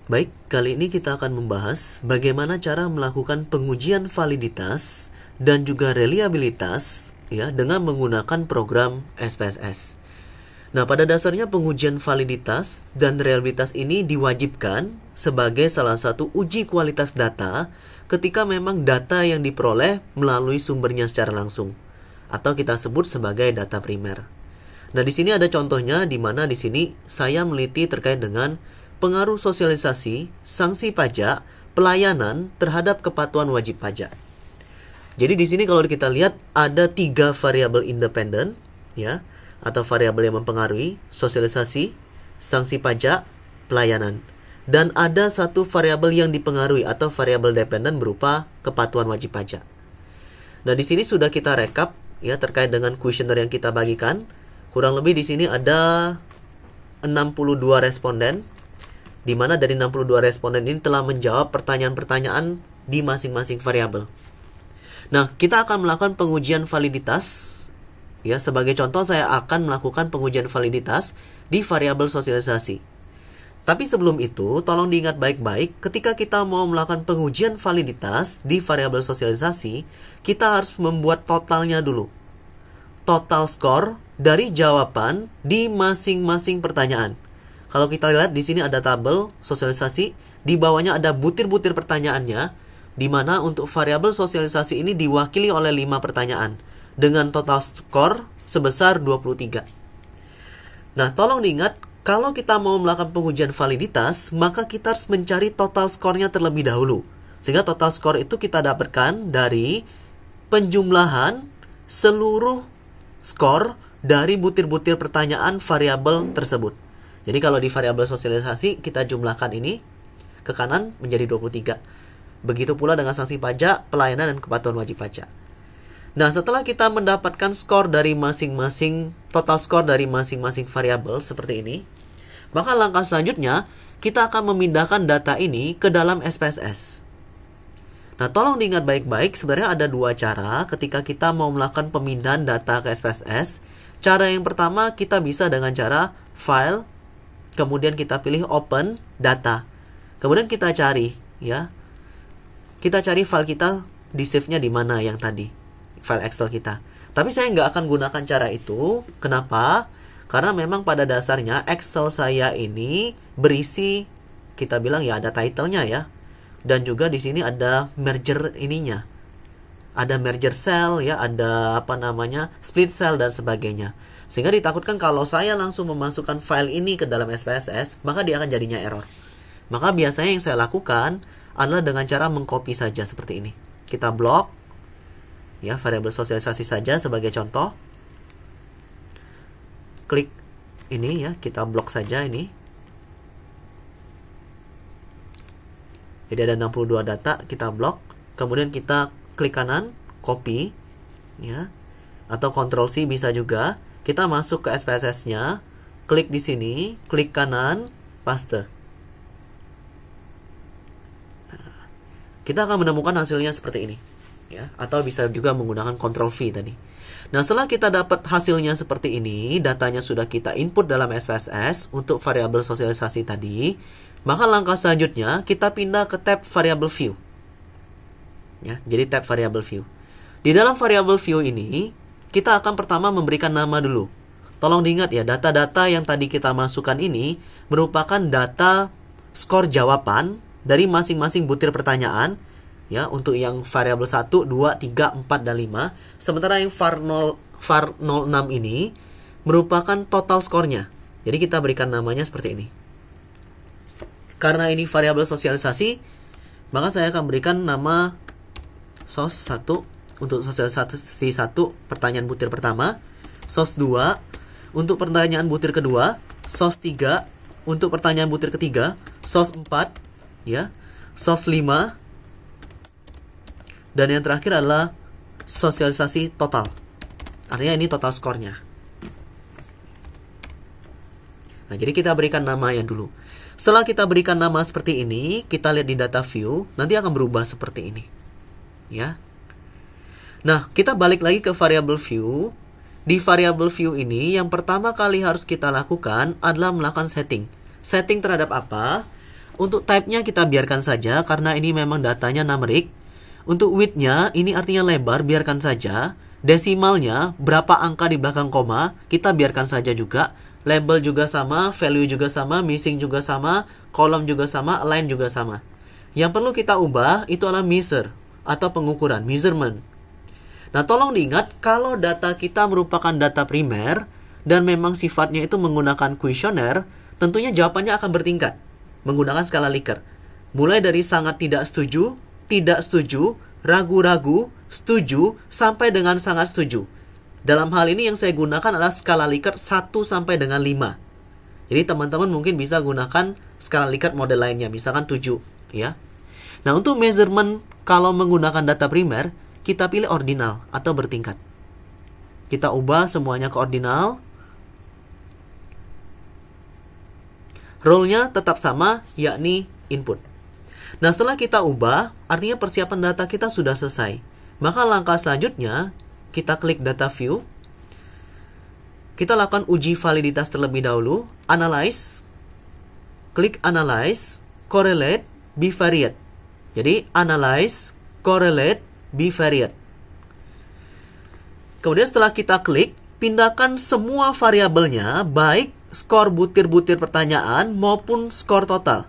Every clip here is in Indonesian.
Baik, kali ini kita akan membahas bagaimana cara melakukan pengujian validitas dan juga reliabilitas ya dengan menggunakan program SPSS. Nah, pada dasarnya pengujian validitas dan reliabilitas ini diwajibkan sebagai salah satu uji kualitas data ketika memang data yang diperoleh melalui sumbernya secara langsung atau kita sebut sebagai data primer. Nah, di sini ada contohnya di mana di sini saya meneliti terkait dengan pengaruh sosialisasi, sanksi pajak, pelayanan terhadap kepatuhan wajib pajak. Jadi di sini kalau kita lihat ada 3 variabel independen ya, atau variabel yang mempengaruhi sosialisasi, sanksi pajak, pelayanan. Dan ada satu variabel yang dipengaruhi atau variabel dependen berupa kepatuhan wajib pajak. Nah, di sini sudah kita rekap ya terkait dengan kuesioner yang kita bagikan. Kurang lebih di sini ada 62 responden, di mana dari 62 responden ini telah menjawab pertanyaan-pertanyaan di masing-masing variabel. Nah, kita akan melakukan pengujian validitas. Ya, sebagai contoh saya akan melakukan pengujian validitas di variabel sosialisasi. Tapi sebelum itu, tolong diingat baik-baik, ketika kita mau melakukan pengujian validitas di variabel sosialisasi, kita harus membuat totalnya dulu. Total skor dari jawaban di masing-masing pertanyaan. Kalau kita lihat di sini ada tabel sosialisasi, di bawahnya ada butir-butir pertanyaannya, di mana untuk variabel sosialisasi ini diwakili oleh 5 pertanyaan dengan total skor sebesar 23. Nah, tolong diingat, kalau kita mau melakukan pengujian validitas, maka kita harus mencari total skornya terlebih dahulu. Sehingga total skor itu kita dapatkan dari penjumlahan seluruh skor dari butir-butir pertanyaan variabel tersebut. Jadi kalau di variabel sosialisasi kita jumlahkan ini ke kanan menjadi 23. Begitu pula dengan sanksi pajak, pelayanan, dan kepatuhan wajib pajak. Nah, setelah kita mendapatkan skor dari masing-masing, total skor dari masing-masing variabel seperti ini, maka langkah selanjutnya kita akan memindahkan data ini ke dalam SPSS. Nah, tolong diingat baik-baik, sebenarnya ada 2 cara ketika kita mau melakukan pemindahan data ke SPSS. Cara yang pertama kita bisa dengan cara file, kemudian kita pilih open data. Kemudian kita cari ya. Kita cari file kita di save-nya di mana yang tadi. File Excel kita. Tapi saya nggak akan gunakan cara itu. Kenapa? Karena memang pada dasarnya Excel saya ini berisi, kita bilang ya ada title-nya ya. Dan juga di sini ada merger ininya. Ada merger cell ya, ada split cell dan sebagainya. Sehingga ditakutkan kalau saya langsung memasukkan file ini ke dalam SPSS, maka dia akan jadinya error. Maka biasanya yang saya lakukan adalah dengan cara mengcopy saja seperti ini. Kita blok ya variabel sosialisasi saja sebagai contoh. Klik ini ya, kita blok saja ini. Jadi ada 62 data, kita blok. Kemudian kita klik kanan, copy ya. Atau Ctrl C bisa juga. Kita masuk ke SPSS-nya, klik di sini, klik kanan, paste. Nah, kita akan menemukan hasilnya seperti ini, ya. Atau bisa juga menggunakan Ctrl V tadi. Nah, setelah kita dapat hasilnya seperti ini, datanya sudah kita input dalam SPSS untuk variabel sosialisasi tadi, maka langkah selanjutnya kita pindah ke tab variable view. Ya, jadi tab variable view. Di dalam variable view ini, kita akan pertama memberikan nama dulu. Tolong diingat ya, data-data yang tadi kita masukkan ini merupakan data skor jawaban dari masing-masing butir pertanyaan. Ya, untuk yang variabel 1, 2, 3, 4, dan 5. Sementara yang var 06 ini merupakan total skornya. Jadi kita berikan namanya seperti ini. Karena ini variabel sosialisasi, maka saya akan berikan nama sos 1 untuk sosialisasi 1 pertanyaan butir pertama, sos 2 untuk pertanyaan butir kedua, sos 3 untuk pertanyaan butir ketiga, sos 4 ya, sos 5, dan yang terakhir adalah sosialisasi total. Artinya ini total skornya. Nah, jadi kita berikan nama yang dulu. Setelah kita berikan nama seperti ini, kita lihat di data view, nanti akan berubah seperti ini. Ya. Nah, kita balik lagi ke variable view. Di variable view ini, yang pertama kali harus kita lakukan adalah melakukan setting. Setting terhadap apa? untuk type-nya kita biarkan saja karena ini memang datanya numerik. Untuk width-nya ini artinya lebar, biarkan saja. Desimalnya berapa angka di belakang koma, kita biarkan saja juga. Label juga sama, value juga sama, missing juga sama, kolom juga sama, align juga sama. Yang perlu kita ubah itu adalah measure atau pengukuran, measurement. Nah, tolong diingat kalau data kita merupakan data primer dan memang sifatnya itu menggunakan kuesioner, tentunya jawabannya akan bertingkat menggunakan skala Likert. Mulai dari sangat tidak setuju, ragu-ragu, setuju, sampai dengan sangat setuju. Dalam hal ini yang saya gunakan adalah skala Likert 1 sampai dengan 5. Jadi teman-teman mungkin bisa gunakan skala Likert model lainnya, misalkan 7, ya. Nah, untuk measurement kalau menggunakan data primer, kita pilih ordinal atau bertingkat. Kita ubah semuanya ke ordinal. Role-nya tetap sama, yakni input. Nah, setelah kita ubah, artinya persiapan data kita sudah selesai. Maka langkah selanjutnya, kita klik data view. Kita lakukan uji validitas terlebih dahulu. Analyze. Klik analyze, correlate, bivariate. Jadi, analyze, correlate, bivariate. Kemudian setelah kita klik, pindahkan semua variabelnya, baik skor butir-butir pertanyaan maupun skor total.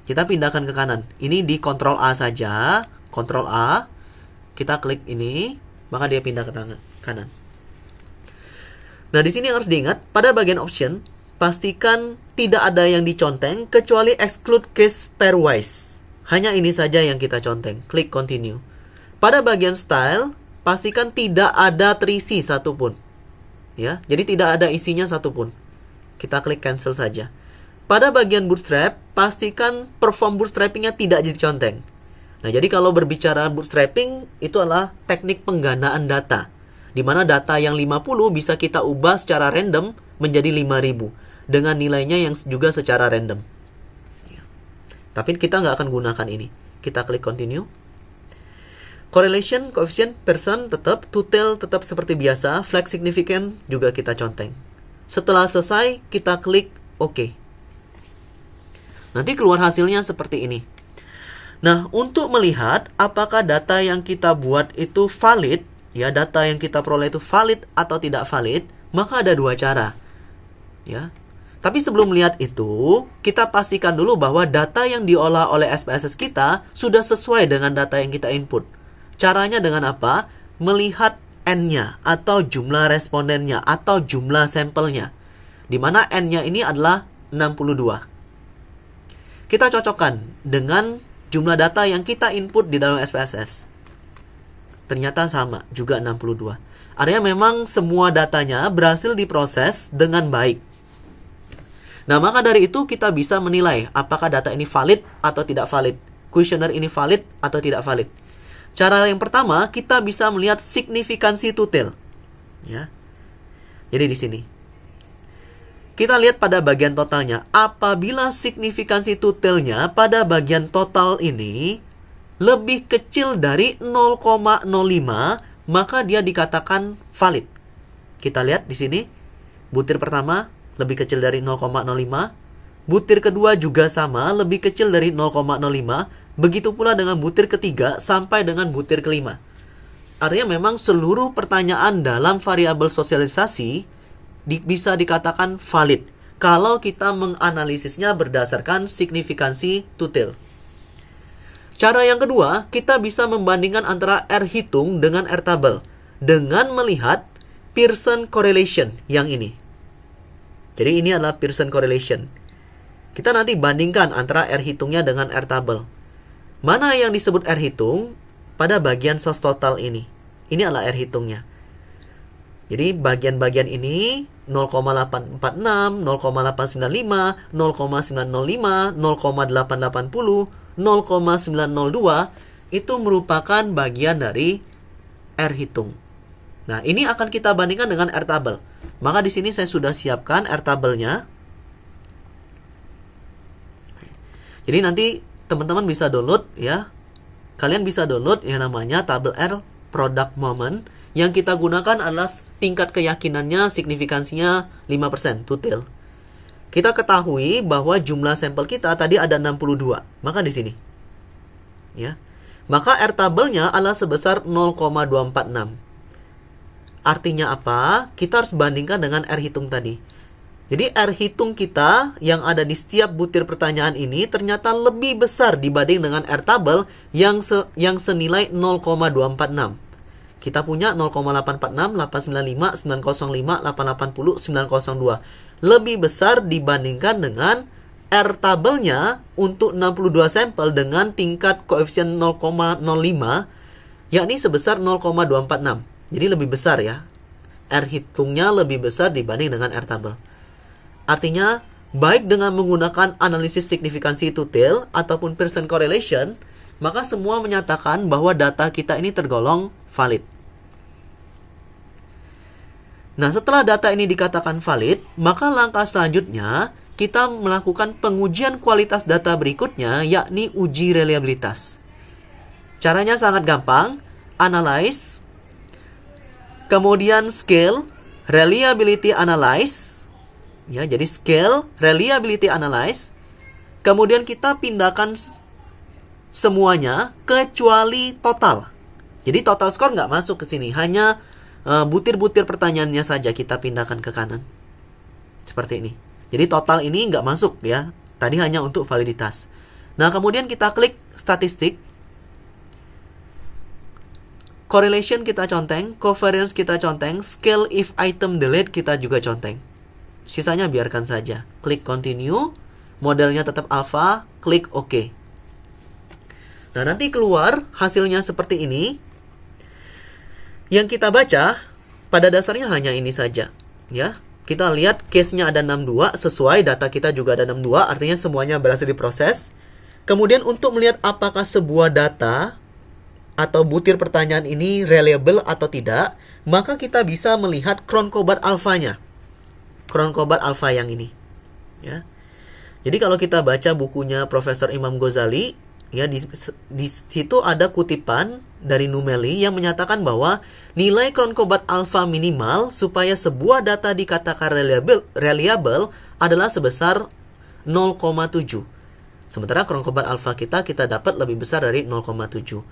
Kita pindahkan ke kanan. Ini di Ctrl A saja. Ctrl A. Kita klik ini, maka dia pindah ke kanan. Nah, di sini harus diingat, pada bagian option, pastikan tidak ada yang diconteng kecuali exclude case pairwise. Hanya ini saja yang kita conteng. Klik continue. Pada bagian style, pastikan tidak ada terisi satupun. Ya, jadi tidak ada isinya satupun. Kita klik cancel saja. Pada bagian bootstrap, pastikan perform bootstrappingnya tidak diconteng. Nah, jadi kalau berbicara bootstrapping, itu adalah teknik penggandaan data. Di mana data yang 50 bisa kita ubah secara random menjadi 5000. Dengan nilainya yang juga secara random. Tapi kita nggak akan gunakan ini. Kita klik continue. Correlation, coefficient, percent tetap, total tetap seperti biasa, flag significant juga kita conteng. Setelah selesai, kita klik OK. Nanti keluar hasilnya seperti ini. Nah, untuk melihat apakah data yang kita buat itu valid, ya, data yang kita peroleh itu valid atau tidak valid, maka ada dua cara. Ya. Tapi sebelum melihat itu, kita pastikan dulu bahwa data yang diolah oleh SPSS kita sudah sesuai dengan data yang kita input. Caranya dengan apa? Melihat N-nya atau jumlah respondennya atau jumlah sampelnya. Di mana N-nya ini adalah 62. Kita cocokkan dengan jumlah data yang kita input di dalam SPSS. Ternyata sama, juga 62. Artinya memang semua datanya berhasil diproses dengan baik. Nah, maka dari itu kita bisa menilai apakah data ini valid atau tidak valid. Kuesioner ini valid atau tidak valid. Cara yang pertama, kita bisa melihat signifikansi total. Ya. Jadi di sini. Kita lihat pada bagian totalnya. Apabila signifikansi totalnya pada bagian total ini lebih kecil dari 0,05, maka dia dikatakan valid. Kita lihat di sini. Butir pertama lebih kecil dari 0,05. Butir kedua juga sama, lebih kecil dari 0,05. Begitu pula dengan butir ketiga sampai dengan butir kelima. Artinya memang seluruh pertanyaan dalam variabel sosialisasi bisa dikatakan valid kalau kita menganalisisnya berdasarkan signifikansi total. Cara yang kedua, kita bisa membandingkan antara R hitung dengan R tabel dengan melihat Pearson correlation yang ini. Jadi ini adalah Pearson correlation. Kita nanti bandingkan antara R hitungnya dengan R tabel. Mana yang disebut R hitung pada bagian source total ini. Ini adalah R hitungnya. Jadi bagian-bagian ini 0,846, 0,895, 0,905, 0,880, 0,902 itu merupakan bagian dari R hitung. Nah, ini akan kita bandingkan dengan R tabel. Maka di sini saya sudah siapkan R tabelnya. Jadi nanti teman-teman bisa download ya. Kalian bisa download yang namanya tabel R product moment. Yang kita gunakan adalah tingkat keyakinannya, signifikansinya 5% total. Kita ketahui bahwa jumlah sampel kita tadi ada 62. Maka di sini. Ya. Maka R tabelnya adalah sebesar 0,246. Artinya apa? Kita harus bandingkan dengan R hitung tadi. Jadi R hitung kita yang ada di setiap butir pertanyaan ini ternyata lebih besar dibanding dengan R tabel yang senilai 0,246. Kita punya 0,846, 895, 905, 880, 902. Lebih besar dibandingkan dengan R tabelnya untuk 62 sampel dengan tingkat koefisien 0,05 yakni sebesar 0,246. Jadi lebih besar ya. R hitungnya lebih besar dibanding dengan R tabel. Artinya, baik dengan menggunakan analisis signifikansi two-tail ataupun Pearson correlation, maka semua menyatakan bahwa data kita ini tergolong valid. Nah, setelah data ini dikatakan valid, maka langkah selanjutnya kita melakukan pengujian kualitas data berikutnya, yakni uji reliabilitas. Caranya sangat gampang, analyze, kemudian scale, reliability analyze. Ya, jadi scale, reliability analyze. Kemudian kita pindahkan semuanya kecuali total. Jadi total score nggak masuk ke sini, hanya butir-butir pertanyaannya saja kita pindahkan ke kanan. Seperti ini. Jadi total ini nggak masuk ya. Tadi hanya untuk validitas. Nah, kemudian kita klik statistik. Correlation kita conteng, covariance kita conteng, scale if item delete kita juga conteng. Sisanya biarkan saja. Klik continue, modelnya tetap alpha, klik OK. Nah, nanti keluar hasilnya seperti ini. Yang kita baca pada dasarnya hanya ini saja, ya. Kita lihat case-nya ada 62, sesuai data kita juga ada 62, artinya semuanya berhasil diproses. Kemudian untuk melihat apakah sebuah data atau butir pertanyaan ini reliable atau tidak, maka kita bisa melihat Cron-Cobalt alpha-nya. Cron-Cobalt alpha yang ini, ya. Jadi kalau kita baca bukunya Profesor Imam Ghazali, ya, di situ ada kutipan dari Numeli yang menyatakan bahwa nilai Cron-Cobalt alpha minimal supaya sebuah data dikatakan reliable adalah sebesar 0,7. Sementara Cron-Cobalt alpha kita dapat lebih besar dari 0,7.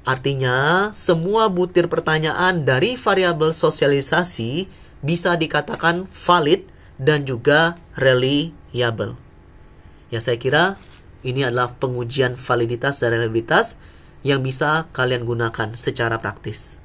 Artinya semua butir pertanyaan dari variabel sosialisasi bisa dikatakan valid dan juga reliable. Ya, saya kira ini adalah pengujian validitas dan reliabilitas yang bisa kalian gunakan secara praktis.